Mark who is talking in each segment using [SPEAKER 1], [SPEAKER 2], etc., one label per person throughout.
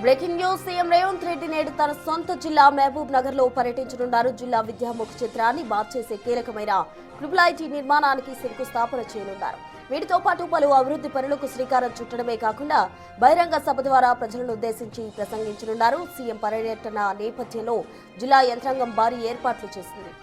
[SPEAKER 1] Breaking news CM Revanth Reddy నేడు తన సొంత జిల్లా మహబూబ్ నగర్ లో పర్యటించనున్నారు. జిల్లా విద్యాముఖ చిత్రాన్ని మార్చేసే కీలకమైన ట్రిపుల్ నిర్మాణానికి శంకుస్థాపన చేయనున్నారు. వీటితో పాటు పలు అభివృద్ధి పనులకు శ్రీకారం చుట్టడమే కాకుండా బహిరంగ సభ ద్వారా ప్రజలను ఉద్దేశించి ప్రసంగించనున్నారు. సీఎం పర్యటన నేపథ్యంలో జిల్లా యంత్రాంగం భారీ ఏర్పాట్లు చేసింది.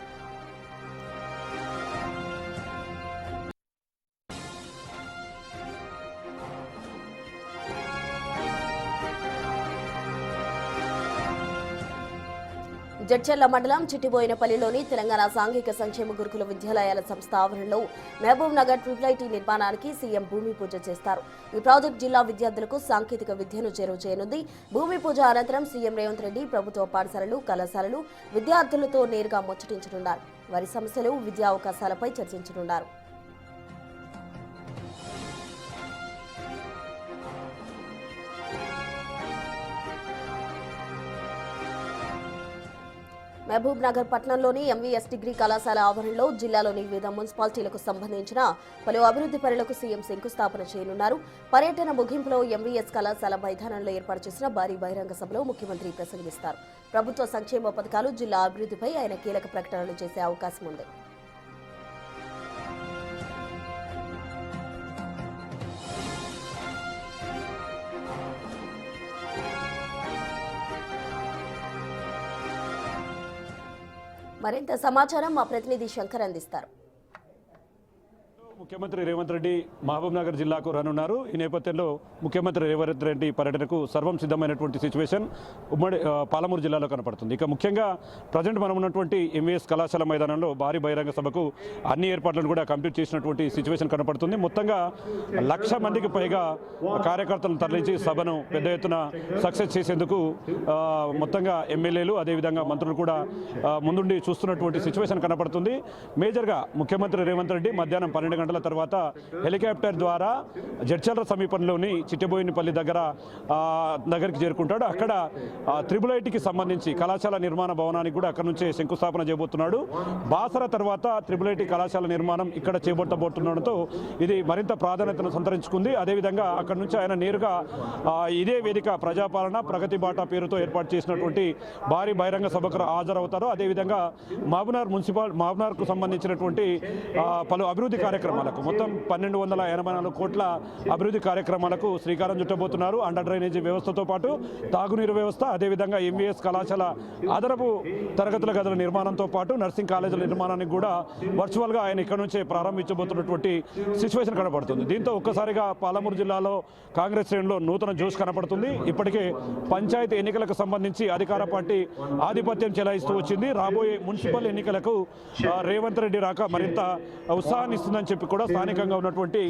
[SPEAKER 1] జడ్చర్ల మండలం చిట్టిబోయినపల్లిలోని తెలంగాణ సాంఘిక సంక్షేమ గురుకుల విద్యాలయాల సంస్థ ఆవరణలో మహబూబ్ నగర్ ట్రిపుల్ నిర్మాణానికి సీఎం భూమి పూజ చేస్తారు. ఈ ప్రాజెక్టు జిల్లా విద్యార్థులకు సాంకేతిక విద్యను చేరువ చేయనుంది. భూమి పూజ అనంతరం సీఎం రేవంత్ రెడ్డి ప్రభుత్వ పాఠశాలలు, కళాశాలలు విద్యార్థులతో నేరుగా ముచ్చటించనున్నారు. వారి సమస్యలు, విద్యా అవకాశాలపై చర్చించనున్నారు. మహబూబ్ నగర్ పట్టణంలోని ఎంవీఎస్ డిగ్రీ కళాశాల ఆవరణలో జిల్లాలోని వివిధ మున్సిపాలిటీలకు సంబంధించిన పలు అభివృద్ధి పనులకు సీఎం శంకుస్థాపన చేయనున్నారు. పర్యటన ముగింపులో ఎంవీఎస్ కళాశాల మైదానంలో ఏర్పాటు చేసిన భారీ బహిరంగ సభలో ముఖ్యమంత్రి ప్రసంగిస్తారు. ప్రభుత్వ సంక్షేమ పథకాలు, జిల్లా అభివృద్ధిపై ఆయన కీలక ప్రకటనలు చేసే అవకాశం ఉంది. మరింత సమాచారం మా ప్రతినిధి శంకర్ అందిస్తారు.
[SPEAKER 2] ముఖ్యమంత్రి రేవంత్ రెడ్డి మహబూబ్ నగర్ జిల్లాకు రానున్నారు. ఈ నేపథ్యంలో ముఖ్యమంత్రి రేవంత్ రెడ్డి పర్యటనకు సర్వం సిద్ధమైనటువంటి సిచ్యువేషన్ ఉమ్మడి పాలమూరు జిల్లాలో కనపడుతుంది. ఇక ముఖ్యంగా ప్రజెంట్ మనం ఉన్నటువంటి ఎంవీఎస్ కళాశాల మైదానంలో భారీ బహిరంగ సభకు అన్ని ఏర్పాట్లను కూడా కంప్లీట్ చేసినటువంటి సిచ్యువేషన్ కనపడుతుంది. మొత్తంగా 1,00,000 మందికి పైగా కార్యకర్తలను తరలించి సభను పెద్ద ఎత్తున సక్సెస్ చేసేందుకు మొత్తంగా ఎమ్మెల్యేలు అదేవిధంగా మంత్రులు కూడా ముందుండి చూస్తున్నటువంటి సిచ్యువేషన్ కనపడుతుంది. మేజర్గా ముఖ్యమంత్రి రేవంత్ రెడ్డి మధ్యాహ్నం 12 గంటల తర్వాత హెలికాప్టర్ ద్వారా జడ్చర్ల సమీపంలోని చిట్టిబోయినపల్లి దగ్గరికి చేరుకుంటాడు. అక్కడ ట్రిపుల్ సంబంధించి కళాశాల నిర్మాణ భవనానికి కూడా అక్కడ నుంచే శంకుస్థాపన చేయబోతున్నాడు. బాసర తర్వాత ట్రిపుల్ కళాశాల నిర్మాణం ఇక్కడ చేపట్టబోతుండడంతో ఇది మరింత ప్రాధాన్యతను సంతరించుకుంది. అదేవిధంగా అక్కడ నుంచి ఆయన నేరుగా ఇదే వేదిక ప్రజాపాలన ప్రగతి బాట పేరుతో ఏర్పాటు చేసినటువంటి భారీ బహిరంగ సభకు హాజరవుతారు. అదేవిధంగా మహబూబ్నగర్కు సంబంధించినటువంటి పలు అభివృద్ధి కార్యక్రమాలకు మొత్తం 1,284 కోట్ల అభివృద్ధి కార్యక్రమాలకు శ్రీకారం చుట్టబోతున్నారు. అండర్ డ్రైనేజీ వ్యవస్థతో పాటు తాగునీరు వ్యవస్థ, అదేవిధంగా ఎంవీఎస్ కళాశాల అదనపు తరగతుల గదుల నిర్మాణంతో పాటు నర్సింగ్ కాలేజీల నిర్మాణానికి కూడా వర్చువల్గా ఆయన ఇక్కడ నుంచే ప్రారంభించబోతున్నటువంటి సిచ్యువేషన్ కనపడుతుంది. దీంతో ఒక్కసారిగా పాలమూరు జిల్లాలో కాంగ్రెస్ శ్రేణుల్లో నూతన జోష్ కనపడుతుంది. ఇప్పటికే పంచాయతీ ఎన్నికలకు సంబంధించి అధికార పార్టీ ఆధిపత్యం చెలాయిస్తూ వచ్చింది. రాబోయే మున్సిపల్ ఎన్నికలకు రేవంత్ రెడ్డి రాక మరింత ఉత్సాహాన్ని ఇస్తుందని చెప్పి కూడా స్థానికంగా ఉన్నటువంటి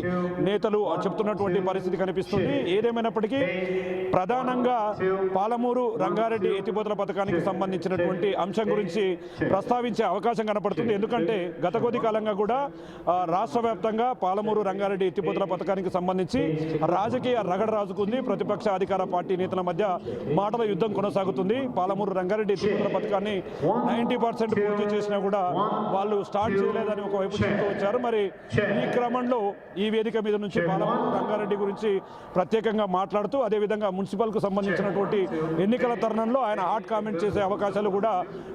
[SPEAKER 2] నేతలు చెప్తున్నటువంటి పరిస్థితి కనిపిస్తుంది. ఏదేమైనప్పటికీ ప్రధానంగా పాలమూరు రంగారెడ్డి ఎత్తిపోతల పథకానికి సంబంధించినటువంటి అంశం గురించి ప్రస్తావించే అవకాశం కనపడుతుంది. ఎందుకంటే గత కొద్ది కాలంగా కూడా రాష్ట్ర వ్యాప్తంగా పాలమూరు రంగారెడ్డి ఎత్తిపోతల పథకానికి సంబంధించి రాజకీయ రగడ రాజుకుంది. ప్రతిపక్ష అధికార పార్టీ నేతల మధ్య మాటల యుద్ధం కొనసాగుతుంది. పాలమూరు రంగారెడ్డి ఎత్తిపోతల పథకాన్ని 90% పూర్తి చేసినా కూడా వాళ్ళు స్టార్ట్ చేయలేదని ఒకవైపు చెప్తూ వచ్చారు. మరి ఈ క్రమంలో ఈ వేదిక మీద నుంచి పాలమూరు రంగారెడ్డి గురించి ప్రత్యేకంగా మాట్లాడుతూ అదేవిధంగా మున్సిపల్కు సంబంధించినటువంటి ఎన్నికల తరుణంలో ఆయన హాట్ కామెంట్ చేసే అవకాశాలు కూడా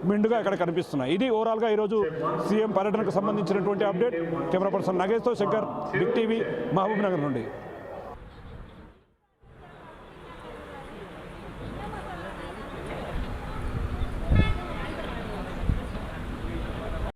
[SPEAKER 2] మెండుగా ఇక్కడ కనిపిస్తున్నాయి. ఇది ఓవరాల్గా ఈరోజు సీఎం పర్యటనకు సంబంధించినటువంటి అప్డేట్. కెమెరా పర్సన్ నగేష్తో Shankar, big TV, Mahabubnagar నుండి.